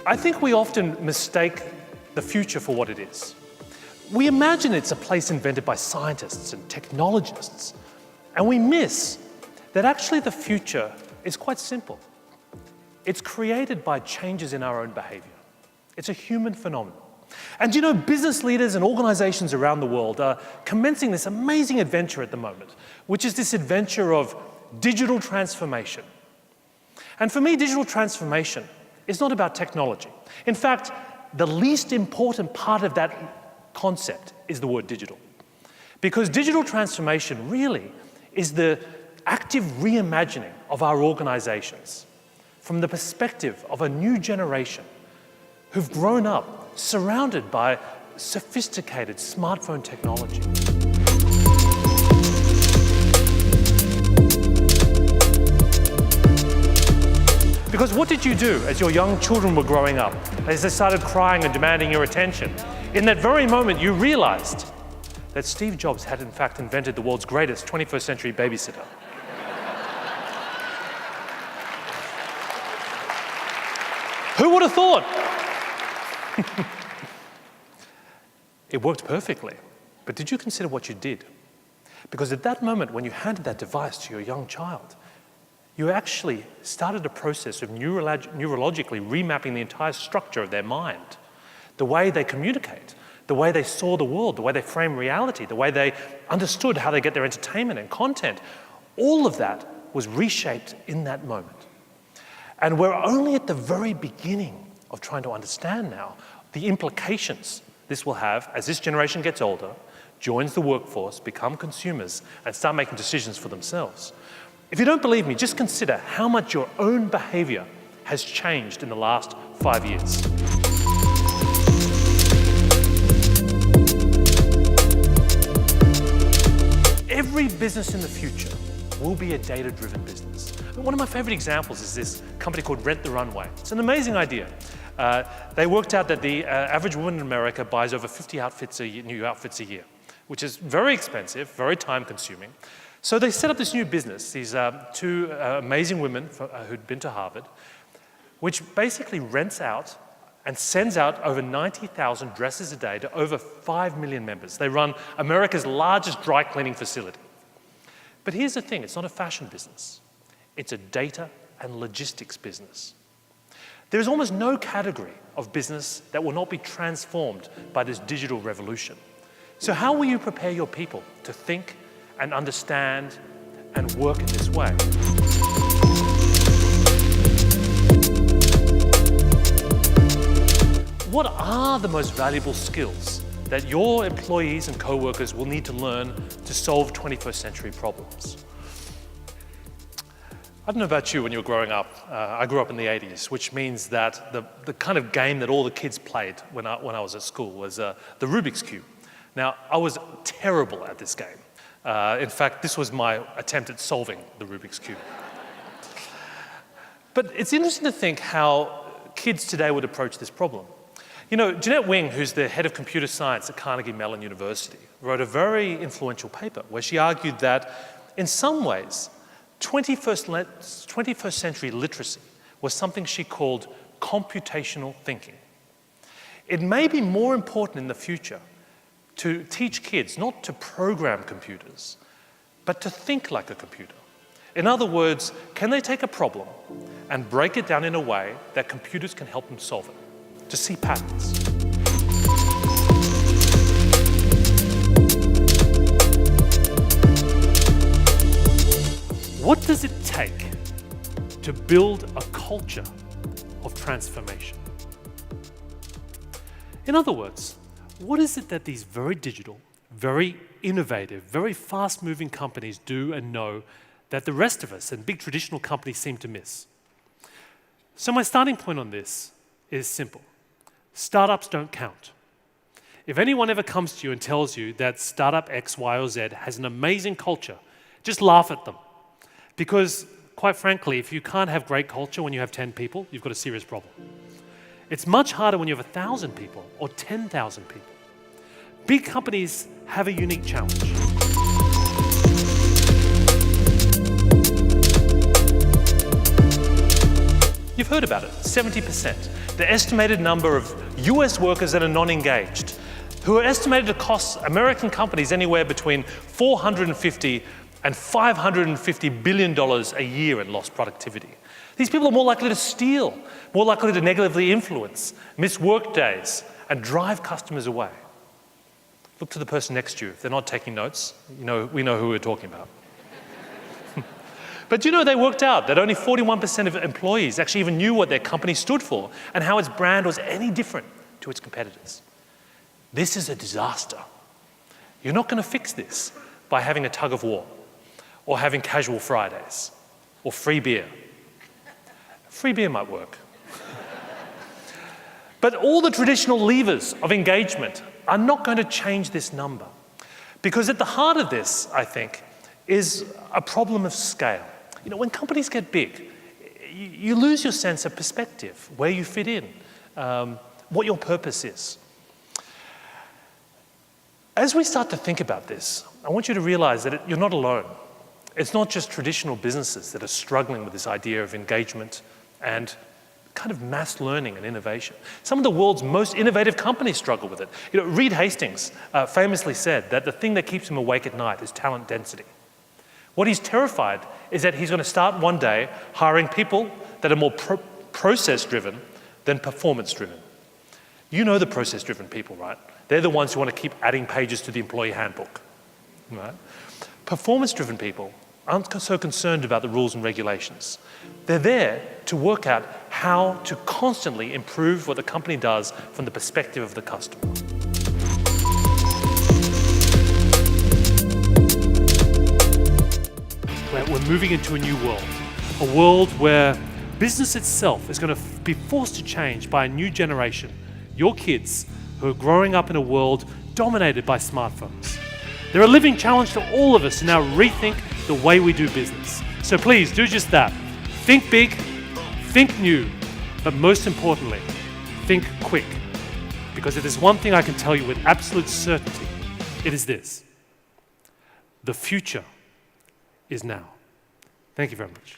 I think we often mistake the future for what it is. We imagine it's a place invented by scientists and technologists, and we miss that actually the future is quite simple. It's created by changes in our own behavior. It's a human phenomenon. And you know, business leaders and organizations around the world are commencing this amazing adventure at the moment, which is this adventure of digital transformation. And for me, digital transformation is not about technology. In fact, the least important part of that concept is the word digital. Because digital transformation really is the active reimagining of our organizations from the perspective of a new generation who've grown up surrounded by sophisticated smartphone technology. Because what did you do as your young children were growing up, as they started crying and demanding your attention? In that very moment, you realized that Steve Jobs had in fact invented the world's greatest 21st century babysitter. Who would have thought? It worked perfectly, but did you consider what you did? Because at that moment, when you handed that device to your young child, you actually started a process of neurologically remapping the entire structure of their mind, the way they communicate, the way they saw the world, the way they frame reality, the way they understood how they get their entertainment and content. All of that was reshaped in that moment. And we're only at the very beginning of trying to understand now the implications this will have as this generation gets older, joins the workforce, become consumers, and start making decisions for themselves. If you don't believe me, just consider how much your own behavior has changed in the last 5 years. Every business in the future will be a data-driven business. One of my favorite examples is this company called Rent the Runway. It's an amazing idea. They worked out that the average woman in America buys over 50 new outfits a year, which is very expensive, very time-consuming. So they set up this new business, these two amazing women who'd been to Harvard, which basically rents out and sends out over 90,000 dresses a day to over 5 million members. They run America's largest dry cleaning facility. But here's the thing, it's not a fashion business. It's a data and logistics business. There is almost no category of business that will not be transformed by this digital revolution. So how will you prepare your people to think and understand and work in this way? What are the most valuable skills that your employees and co-workers will need to learn to solve 21st century problems? I don't know about you when you were growing up. I grew up in the 80s, which means that the kind of game that all the kids played when I was at school was the Rubik's Cube. Now, I was terrible at this game. In fact, this was my attempt at solving the Rubik's Cube. But it's interesting to think how kids today would approach this problem. You know, Jeanette Wing, who's the head of computer science at Carnegie Mellon University, wrote a very influential paper where she argued that, in some ways, 21st century literacy was something she called computational thinking. It may be more important in the future to teach kids not to program computers, but to think like a computer. In other words, can they take a problem and break it down in a way that computers can help them solve it, to see patterns? What does it take to build a culture of transformation? In other words, what is it that these very digital, very innovative, very fast-moving companies do and know that the rest of us and big traditional companies seem to miss? So my starting point on this is simple. Startups don't count. If anyone ever comes to you and tells you that startup X, Y, or Z has an amazing culture, just laugh at them. Because, quite frankly, if you can't have great culture when you have 10 people, you've got a serious problem. It's much harder when you have 1,000 people or 10,000 people. Big companies have a unique challenge. You've heard about it, 70%. The estimated number of US workers that are non-engaged, who are estimated to cost American companies anywhere between $450 and $550 billion a year in lost productivity. These people are more likely to steal, more likely to negatively influence, miss work days, and drive customers away. Look to the person next to you. If they're not taking notes, we know who we're talking about. But they worked out that only 41% of employees actually even knew what their company stood for and how its brand was any different to its competitors. This is a disaster. You're not going to fix this by having a tug of war or having casual Fridays or free beer. Free beer might work. But all the traditional levers of engagement are not going to change this number. Because at the heart of this, I think, is a problem of scale. When companies get big, you lose your sense of perspective, where you fit in, what your purpose is. As we start to think about this, I want you to realize that you're not alone. It's not just traditional businesses that are struggling with this idea of engagement and kind of mass learning and innovation. Some of the world's most innovative companies struggle with it. Reed Hastings famously said that the thing that keeps him awake at night is talent density. What he's terrified is that he's going to start one day hiring people that are more process-driven than performance-driven. You know the process-driven people, right? They're the ones who want to keep adding pages to the employee handbook, right? Performance-driven people aren't so concerned about the rules and regulations. They're there to work out how to constantly improve what the company does from the perspective of the customer. We're moving into a new world where business itself is going to be forced to change by a new generation, your kids, who are growing up in a world dominated by smartphones. They're a living challenge to all of us to now rethink the way we do business. So please do just that. Think big, think new, but most importantly, think quick. Because if there's one thing I can tell you with absolute certainty, it is this: the future is now. Thank you very much.